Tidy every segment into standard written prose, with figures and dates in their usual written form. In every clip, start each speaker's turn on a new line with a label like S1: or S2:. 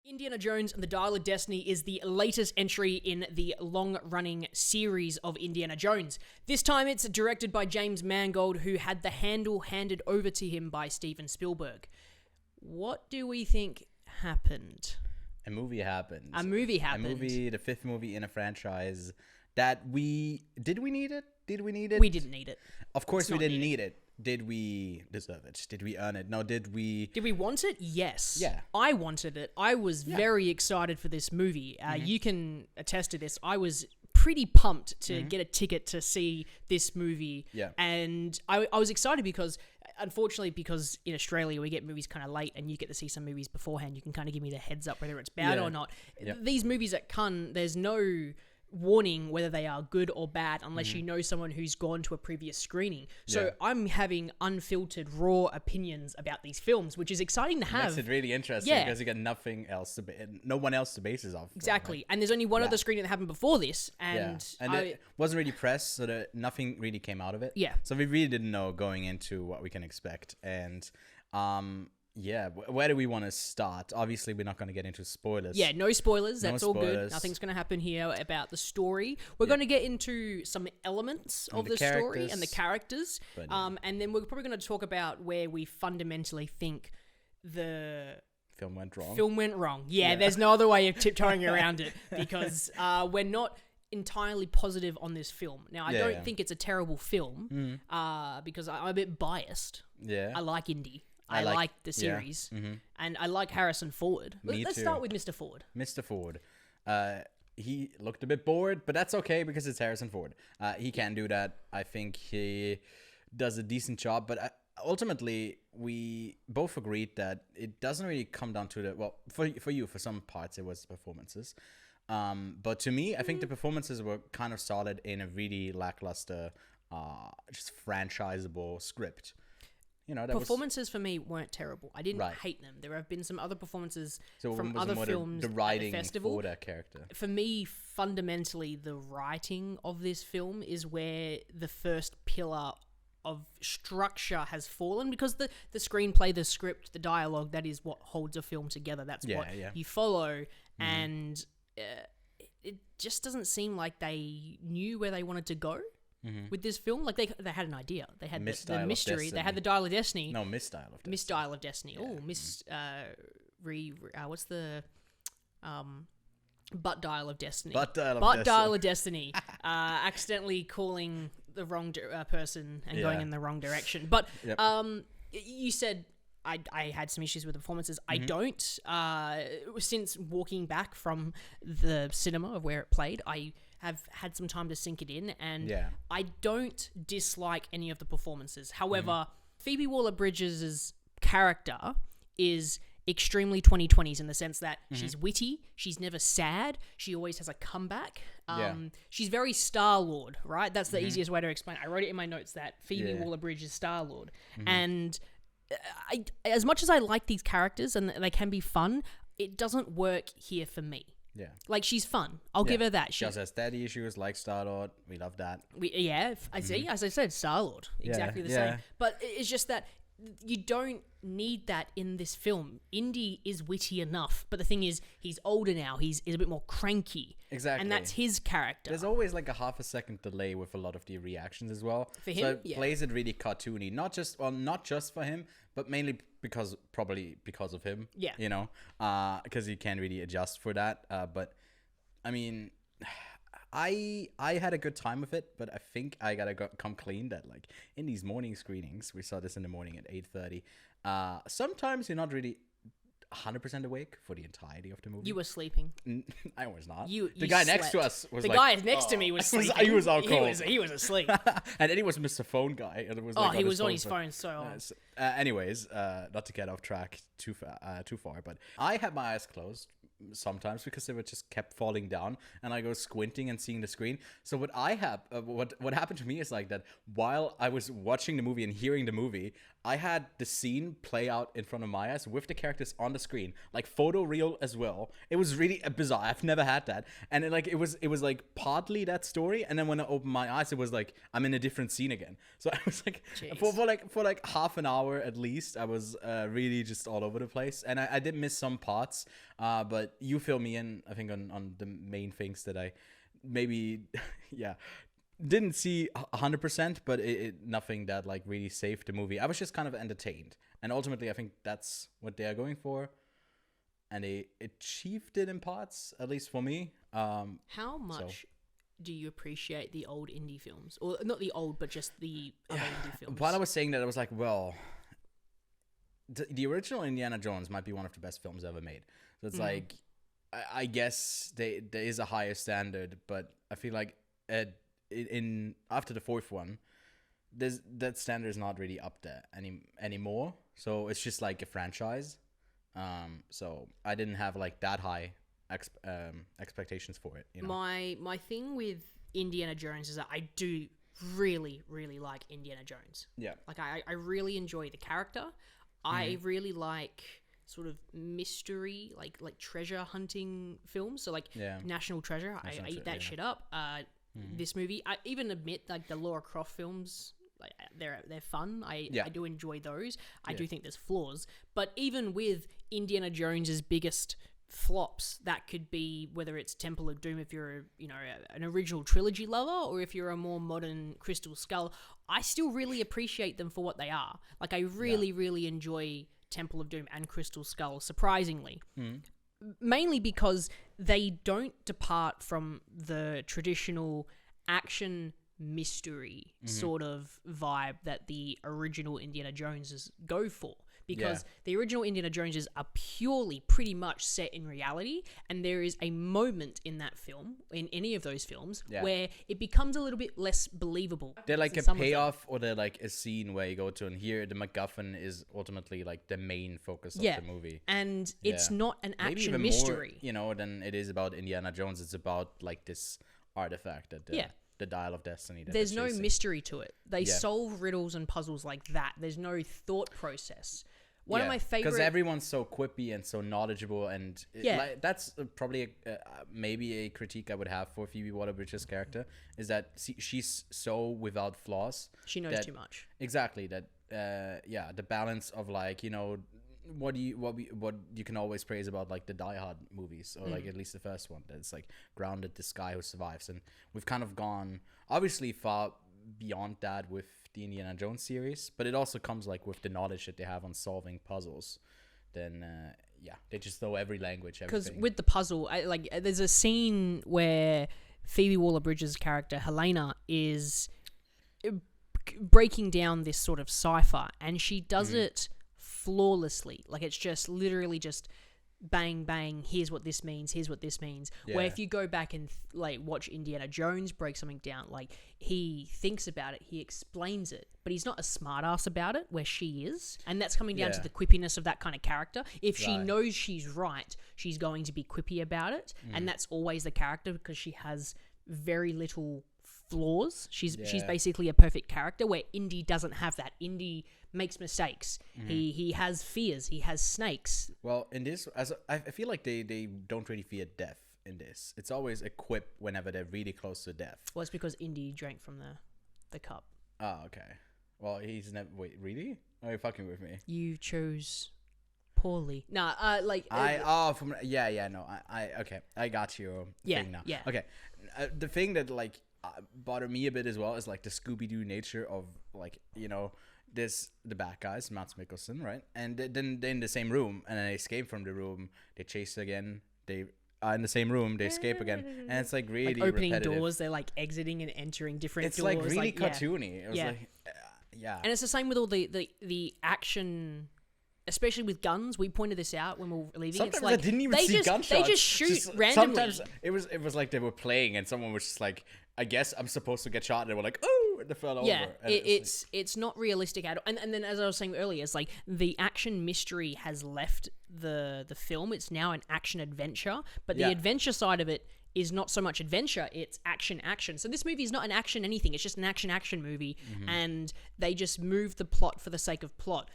S1: Indiana Jones and the Dial of Destiny is the latest entry in the long-running series of Indiana Jones. This time it's directed by James Mangold, who had the handle handed over to him by Steven Spielberg. What do we think happened?
S2: A movie happened.
S1: A movie,
S2: the fifth movie in a franchise that did we need it?
S1: We didn't need it.
S2: Of course we didn't need it. Did we deserve it? Did we earn it? No, did we
S1: want it? Yes.
S2: Yeah.
S1: I wanted it. I was very excited for this movie. You can attest to this. I was pretty pumped to get a ticket to see this movie.
S2: Yeah.
S1: And I was excited because, unfortunately, because in Australia we get movies kind of late and you get to see some movies beforehand, you can kind of give me the heads up whether it's bad or not. Yeah. These movies at Cannes, there's no warning whether they are good or bad unless you know someone who's gone to a previous screening. So I'm having unfiltered, raw opinions about these films, which is exciting to have.
S2: Makes it really interesting because you got no one else to base it off.
S1: Exactly. Right? And there's only one other screening that happened before this. And
S2: it wasn't really pressed, so nothing really came out of it.
S1: Yeah.
S2: So we really didn't know going into what we can expect. And where do we want to start? Obviously, we're not going to get into spoilers.
S1: Yeah, no spoilers. That's all good. Nothing's going to happen here about the story. We're going to get into some elements of the story and the characters. And then we're probably going to talk about where we fundamentally think the
S2: film went wrong.
S1: Yeah, there's no other way of tiptoeing around it because we're not entirely positive on this film. Now, I don't think it's a terrible film because I'm a bit biased.
S2: Yeah.
S1: I like Indy. I like the series, and I like Harrison Ford. Let's start with Mr. Ford.
S2: Mr. Ford. He looked a bit bored, but that's okay because it's Harrison Ford. He can do that. I think he does a decent job, but ultimately, we both agreed that it doesn't really come down to for some parts, it was the performances. But to me, I think the performances were kind of solid in a really lackluster, just franchisable script.
S1: Performances for me weren't terrible. I didn't hate them. There have been some other performances from other films
S2: the writing
S1: at the festival.
S2: For that character.
S1: For me, fundamentally, the writing of this film is where the first pillar of structure has fallen because the screenplay, the script, the dialogue, that is what holds a film together. That's what you follow. And it just doesn't seem like they knew where they wanted to go. With this film, like they had an idea. They had the mystery. They had the Dial of Destiny.
S2: No, Miss Dial of Destiny.
S1: Miss Dial of Destiny. Yeah. Oh, Miss what's the Butt Dial of Destiny? Butt Dial of Destiny. Accidentally calling the wrong person and going in the wrong direction. But you said I had some issues with the performances. I don't. Since walking back from the cinema of where it played, I have had some time to sink it in, and I don't dislike any of the performances. However, Phoebe Waller-Bridges' character is extremely 2020s in the sense that she's witty, she's never sad, she always has a comeback. She's very Star-Lord, right? That's the easiest way to explain it. I wrote it in my notes that Phoebe Waller-Bridge is Star-Lord. And as much as I like these characters and they can be fun, it doesn't work here for me. Yeah. Like, she's fun. I'll give her that.
S2: She also has daddy issues like Star-Lord. We love that.
S1: I see. As I said, Star-Lord. Exactly the same. But it's just that you don't need that in this film. Indy is witty enough. But the thing is, he's older now. He's a bit more cranky.
S2: Exactly.
S1: And that's his character.
S2: There's always like a half a second delay with a lot of the reactions as well.
S1: For him,
S2: so it plays it really cartoony. Not just for him, but mainly probably because of him.
S1: Yeah.
S2: Because he can't really adjust for that. But I mean, I had a good time with it, but I think I gotta come clean that like in these morning screenings, we saw this in the morning at 8:30. Sometimes you're not really 100% awake for the entirety of the movie.
S1: You were sleeping.
S2: I was not.
S1: The
S2: guy next to us was
S1: the guy next to me was sleeping.
S2: He was all cold.
S1: He was asleep.
S2: And then he was Mr. Phone guy. And it was
S1: he was on his phone so
S2: anyways, not to get off track too far, but I had my eyes closed sometimes because they were just kept falling down and I go squinting and seeing the screen. So what happened to me is like that while I was watching the movie and hearing the movie, I had the scene play out in front of my eyes with the characters on the screen, like photo real as well. It was really bizarre. I've never had that. And it was like partly that story, and then when I opened my eyes, it was like I'm in a different scene again. So I was like, for like half an hour at least, I was really just all over the place, and I did miss some parts. But you fill me in, I think, on the main things that I maybe, didn't see 100%, but nothing that like really saved the movie. I was just kind of entertained, and ultimately I think that's what they are going for, and they achieved it in parts, at least for me.
S1: How much do you appreciate the old indie films, or not the old, but just the other indie films?
S2: While I was saying that, I was like, well, the original Indiana Jones might be one of the best films ever made. So it's like, I guess there is a higher standard, but I feel like in after the fourth one, that standard is not really up there anymore. So it's just like a franchise. So I didn't have like that high expectations for it. You know?
S1: My thing with Indiana Jones is that I do really, really like Indiana Jones.
S2: Yeah.
S1: Like I really enjoy the character. I really like sort of mystery, like treasure hunting films. So like National Treasure. I eat that shit up. This movie, I even admit, like the Lara Croft films, like they're fun. I do enjoy those. I do think there's flaws, but even with Indiana Jones's biggest flops, that could be whether it's Temple of Doom if you're an original trilogy lover, or if you're a more modern Crystal Skull, I still really appreciate them for what they are. Like I really enjoy Temple of Doom and Crystal Skull, surprisingly. Mainly because they don't depart from the traditional action mystery sort of vibe that the original Indiana Joneses go for. Because the original Indiana Joneses are purely pretty much set in reality, and there is a moment in that film, in any of those films, where it becomes a little bit less believable.
S2: They're like a payoff, or they're like a scene where you go to, and here the MacGuffin is ultimately like the main focus of the movie.
S1: And it's not an
S2: maybe
S1: action
S2: even
S1: mystery.
S2: More, than it is about Indiana Jones. It's about like this artifact that the Dial of Destiny.
S1: There's no mystery to it. They solve riddles and puzzles like that. There's no thought process. One of my favorite,
S2: because everyone's so quippy and so knowledgeable, and like, that's probably maybe a critique I would have for Phoebe Waller-Bridge's character, is that she's so without flaws.
S1: She knows too much.
S2: Exactly. That the balance of like what you can always praise about like the Die Hard movies, or like at least the first one, that's like grounded this guy who survives, and we've kind of gone obviously far beyond that with the Indiana Jones series, but it also comes like with the knowledge that they have on solving puzzles. Then they just know every language.
S1: Because with the puzzle, there's a scene where Phoebe Waller-Bridge's character Helena is breaking down this sort of cipher, and she does it flawlessly. Like it's just literally just bang bang, here's what this means, where if you go back and like watch Indiana Jones break something down, like he thinks about it, he explains it, but he's not a smartass about it where she is, and that's coming down to the quippiness of that kind of character. If she knows she's right, she's going to be quippy about it, and that's always the character, because she has very little flaws. She's basically a perfect character, where Indy doesn't have that. Indy makes mistakes. He has fears. He has snakes.
S2: Well, in this, I feel like they don't really fear death in this. It's always a quip whenever they're really close to death.
S1: Well, it's because Indy drank from the cup.
S2: Oh, okay. Well, he's never. Wait, really? Are you fucking with me?
S1: You chose poorly. Nah, okay. I got your thing now. Yeah.
S2: Okay. The thing that like bothered me a bit as well is like the Scooby-Doo nature of like there's the bad guys, Mads Mikkelsen, right? And then they're in the same room, and then they escape from the room. They chase again. They are in the same room. They escape again, and it's like really
S1: like opening
S2: repetitive.
S1: doors. They're like exiting and entering different doors.
S2: It's like really cartoony. It was like,
S1: and it's the same with all the action. Especially with guns, we pointed this out when we were leaving.
S2: Sometimes
S1: it's like
S2: I didn't even see gunshots.
S1: They just shoot randomly.
S2: Sometimes it was like they were playing, and someone was just like, "I guess I'm supposed to get shot," and they were like, "Oh!" and they fell over.
S1: Yeah, it's not realistic at all. And then, as I was saying earlier, it's like the action mystery has left the film. It's now an action adventure, but the adventure side of it is not so much adventure, it's action. So this movie is not an action anything. It's just an action movie, and they just move the plot for the sake of plot.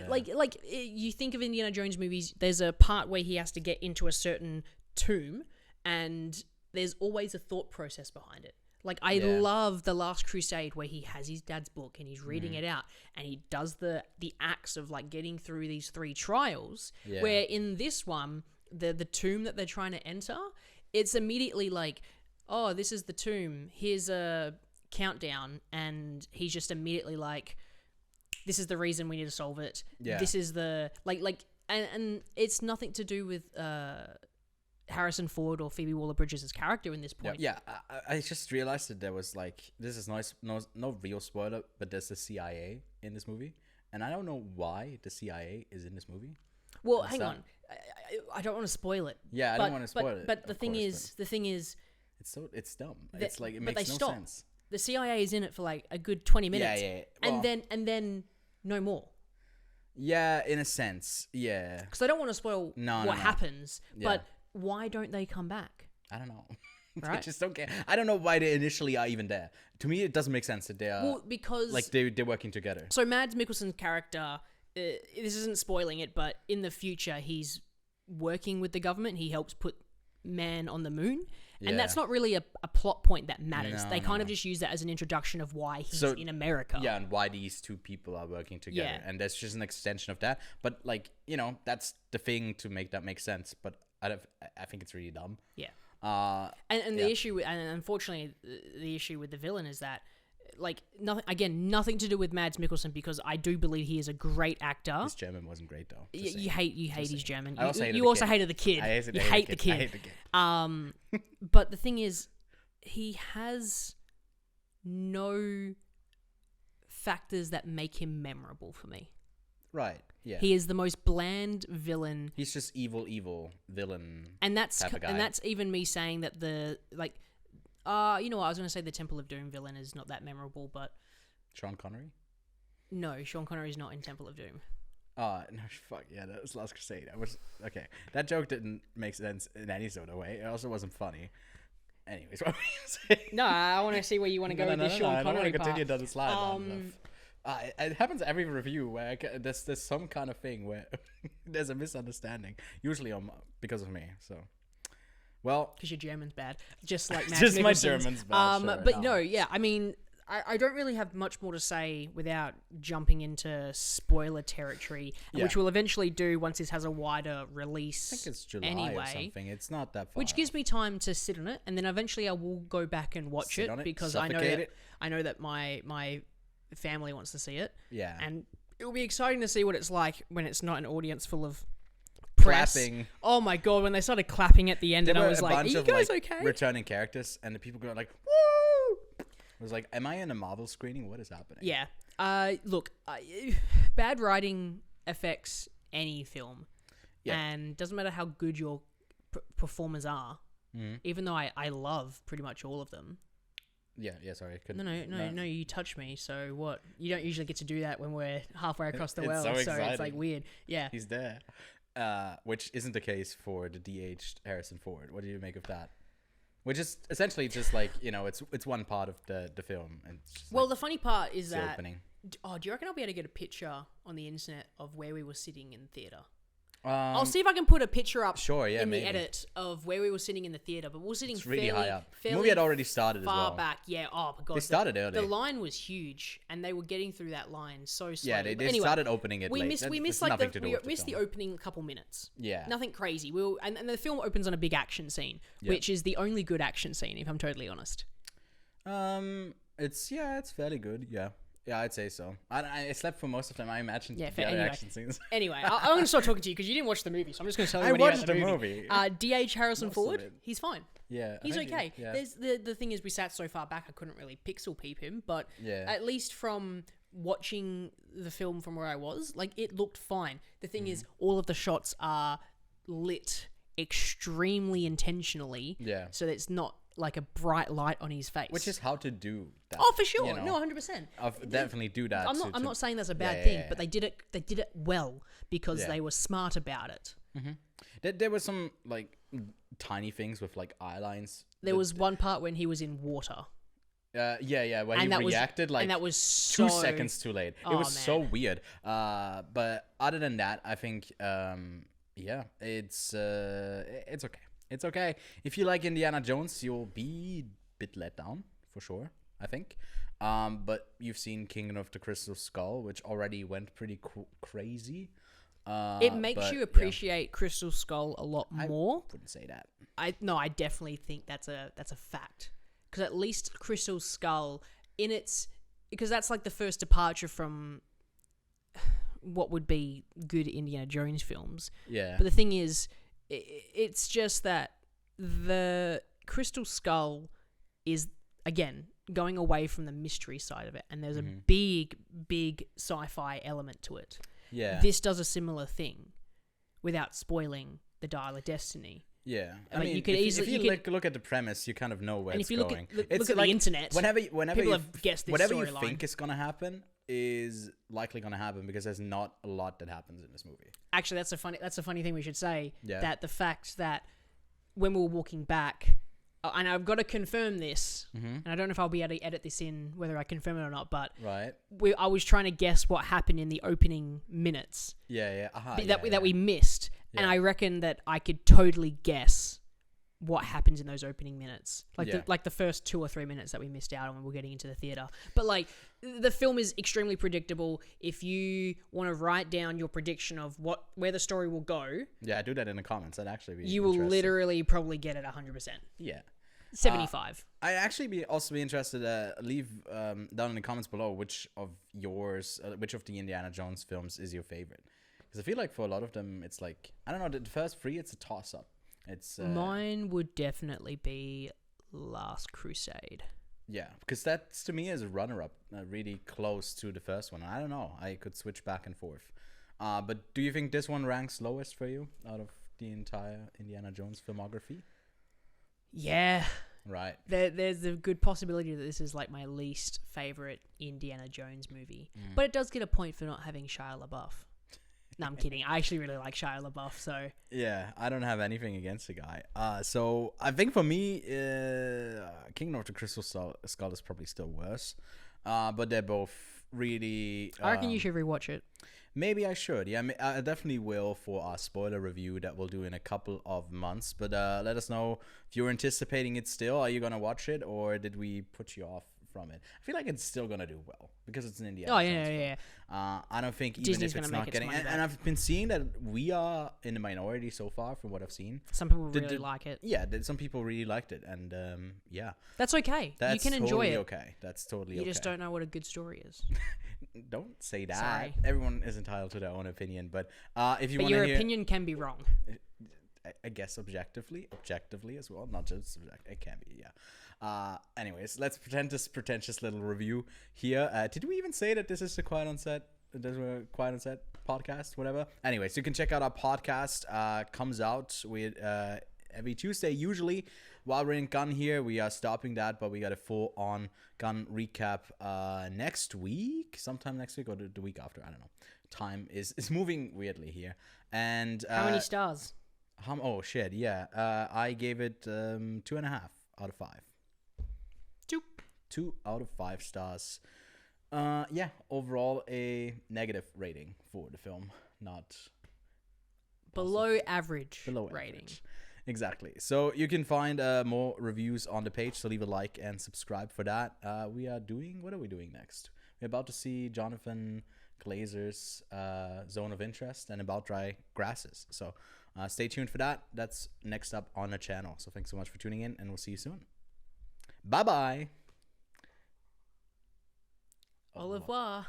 S1: Like you think of Indiana Jones movies, there's a part where he has to get into a certain tomb, and there's always a thought process behind it. Like I love The Last Crusade, where he has his dad's book and he's reading it out, and he does the acts of like getting through these 3 trials, where in this one the tomb that they're trying to enter, it's immediately like, oh, this is the tomb. Here's a countdown, and he's just immediately like, this is the reason we need to solve it.
S2: Yeah.
S1: This is the and it's nothing to do with Harrison Ford or Phoebe Waller-Bridges' character in this point.
S2: Yeah. I just realized that there was like, this is no real spoiler, but there's the CIA in this movie, and I don't know why the CIA is in this movie.
S1: Well, hang on. I don't want to spoil it.
S2: Yeah, I don't want to spoil it.
S1: But the thing is,
S2: it's dumb. It's like, it makes no sense.
S1: The CIA is in it for like a good 20 minutes.
S2: Yeah. Well,
S1: and then no more.
S2: Yeah, in a sense. Yeah.
S1: Because I don't want to spoil what happens.
S2: Yeah.
S1: But why don't they come back?
S2: I don't know.
S1: Right?
S2: I just don't care. I don't know why they initially are even there. To me, it doesn't make sense that they are.
S1: Well, because
S2: like they're working together.
S1: So Mads Mikkelsen's character, this isn't spoiling it, but in the future, he's working with the government. He helps put man on the moon.
S2: Yeah.
S1: And that's not really a plot point that matters. They kind of just use that as an introduction of why he's in America.
S2: Yeah, and why these two people are working together.
S1: Yeah.
S2: And that's just an extension of that. But like, that's the thing to make that make sense. But I think it's really dumb.
S1: Yeah. And the issue, and unfortunately, the issue with the villain is that, like, nothing to do with Mads Mikkelsen, because I do believe he is a great actor.
S2: His German wasn't great though.
S1: You hate his German.
S2: You
S1: also hated the kid.
S2: I
S1: hate the kid.
S2: I hate the kid.
S1: But the thing is, he has no factors that make him memorable for me.
S2: Right. Yeah.
S1: He is the most bland villain.
S2: He's just evil villain.
S1: And that's
S2: type of guy.
S1: and that's even me saying that you know what, I was going to say the Temple of Doom villain is not that memorable, but
S2: Sean Connery?
S1: No, Sean Connery is not in Temple of Doom.
S2: No, fuck yeah, that was Last Crusade. Okay. That joke didn't make sense in any sort of way. It also wasn't funny. Anyways, what were you saying?
S1: No, I want to see where you want to go with this Sean Connery
S2: I don't want to
S1: part.
S2: continue down the slide. It happens every review where there's some kind of thing where there's a misunderstanding, usually because of me. So, well,
S1: because your German's bad, just like Mads
S2: just my
S1: Mikkelsen's.
S2: German's bad.
S1: But no, yeah, I mean, I don't really have much more to say without jumping into spoiler territory, which we'll eventually do once this has a wider release.
S2: I think it's July
S1: anyway,
S2: or something. It's not that far.
S1: Which gives me time to sit on it, and then eventually I will go back and watch it because I know that my family wants to see it.
S2: Yeah.
S1: And it will be exciting to see what it's like when it's not an audience full of press.
S2: Clapping.
S1: Oh my god, when they started clapping at the end, and I was like, are you guys okay?
S2: Returning characters, and the people go like, woo! I was like, am I in a Marvel screening? What is happening?
S1: Yeah. Look, bad writing affects any film. Yeah. And doesn't matter how good your performers are, even though I love pretty much all of them.
S2: Yeah, sorry.
S1: No, you touched me, so what? You don't usually get to do that when we're halfway across the world,
S2: so
S1: it's like weird. Yeah.
S2: He's there. Which isn't the case for the de-aged Harrison Ford. What do you make of that? Which is essentially just like, it's one part of the film. And
S1: well, the funny part is
S2: the
S1: that...
S2: opening.
S1: Oh, do you reckon I'll be able to get a picture on the internet of where we were sitting in theater? I'll see if I can put a picture up in the edit of where we were sitting in the theater, but we were sitting
S2: really high up.
S1: The
S2: movie had already started as well.
S1: Far back, yeah. Oh my god,
S2: they started early.
S1: The line was huge, and they were getting through that line so slowly.
S2: Yeah, they started opening it late.
S1: We missed the opening couple minutes.
S2: Yeah,
S1: nothing crazy. And the film opens on a big action scene, which is the only good action scene, if I'm totally honest.
S2: It's fairly good. Yeah, I'd say so. I slept for most of them. I imagined the other action scenes.
S1: Anyway, I'm going to start talking to you because you didn't watch the movie, so I'm just going to tell you
S2: I watched the movie.
S1: D.H. Harrison Ford, he's fine.
S2: Yeah,
S1: he's okay.
S2: Yeah.
S1: There's the thing is, we sat so far back, I couldn't really pixel peep him, but at least from watching the film from where I was, like, it looked fine. The thing is, all of the shots are lit extremely intentionally.
S2: Yeah.
S1: So that it's not like a bright light on his face,
S2: which is how to do that.
S1: Oh, for sure. No, 100%.
S2: I'll definitely do that.
S1: I'm not saying that's a bad thing, but they did it well because they were smart about it.
S2: There was some like tiny things with like eye lines.
S1: There was one part when he was in water.
S2: Where he reacted and that was 2 seconds too late. It was so weird. But other than that, I think it's okay. It's okay. If you like Indiana Jones, you'll be a bit let down, for sure, I think. But you've seen Kingdom of the Crystal Skull, which already went pretty crazy.
S1: It makes you appreciate Crystal Skull a lot more.
S2: I wouldn't say that.
S1: I definitely think that's a fact. Because at least Crystal Skull, because that's like the first departure from what would be good Indiana Jones films.
S2: Yeah.
S1: But the thing is, it's just that the Crystal Skull is, again, going away from the mystery side of it, and there's a big sci-fi element to it.
S2: Yeah.
S1: This does a similar thing without spoiling the Dial of Destiny.
S2: Yeah,
S1: I mean, you could easily
S2: look at the premise, you kind of know where
S1: and
S2: it's
S1: if you
S2: going.
S1: look at the internet,
S2: whenever
S1: people have guessed this
S2: whatever you
S1: storyline.
S2: think is gonna happen is likely gonna happen because there's not a lot that happens in this movie.
S1: Actually, that's a funny thing we should say.
S2: Yeah.
S1: That the fact that when we were walking back, and I've got to confirm this, and I don't know if I'll be able to edit this in whether I confirm it or not, but
S2: right,
S1: I was trying to guess what happened in the opening minutes.
S2: Yeah.
S1: That we missed, and I reckon that I could totally guess what happens in those opening minutes, like the first 2 or 3 minutes that we missed out on when we were getting into the theater. But like the film is extremely predictable. If you want to write down your prediction of where the story will go,
S2: do that in the comments. That'd actually be
S1: you will literally probably get it 100%.
S2: Yeah.
S1: 75.
S2: I'd actually also be interested. Leave down in the comments below which of the Indiana Jones films is your favorite. Because I feel like for a lot of them, it's like, I don't know, the first 3, it's a toss up. It's
S1: mine would definitely be Last Crusade.
S2: Yeah, because that's to me is a runner-up, really close to the first one. I don't know, I could switch back and forth. But do you think this one ranks lowest for you out of the entire Indiana Jones filmography?
S1: Yeah.
S2: Right.
S1: There's a good possibility that this is like my least favorite Indiana Jones movie. But it does get a point for not having Shia LaBeouf. No, I'm kidding. I actually really like Shia LaBeouf, so...
S2: Yeah, I don't have anything against the guy. So, I think for me, Kingdom of the Crystal Skull is probably still worse. But they're both really...
S1: I reckon you should rewatch it.
S2: Maybe I should. Yeah, I definitely will for our spoiler review that we'll do in a couple of months. But let us know if you're anticipating it still. Are you going to watch it, or did we put you off from it? I feel like it's still going to do well because it's an Indiana Jones film. I don't think even
S1: Disney's
S2: if it's not getting... And I've been seeing that we are in the minority so far from what I've seen.
S1: Some people really like it.
S2: Yeah, some people really liked it. And yeah.
S1: That's okay. You can enjoy it.
S2: Okay. That's totally okay.
S1: You just don't know what a good story is.
S2: Don't say that.
S1: Sorry.
S2: Everyone is entitled to their own opinion. But if you want to
S1: your
S2: hear...
S1: opinion can be wrong.
S2: I guess objectively as well. Not just subjective. It can be, yeah. Anyways, let's pretend this pretentious little review here. Did we even say that this is the Quiet on Set? There's a Quiet on Set podcast, whatever. Anyways, you can check out our podcast. Comes out with every Tuesday usually. While we're in Gun here, we are stopping that, but we got a full-on Gun recap next week, sometime next week or the week after. I don't know. Time is moving weirdly here. And
S1: how many stars?
S2: Oh shit, yeah. I gave it 2.5 out of 5. 2 out of 5 stars. Yeah, overall a negative rating for the film, not
S1: below average
S2: rating.
S1: Average.
S2: Exactly. So you can find more reviews on the page, so leave a like and subscribe for that. What are we doing next? We're about to see Jonathan Glazer's Zone of Interest and About Dry Grasses. So stay tuned for that. That's next up on the channel. So thanks so much for tuning in, and we'll see you soon. Bye-bye.
S1: Au revoir.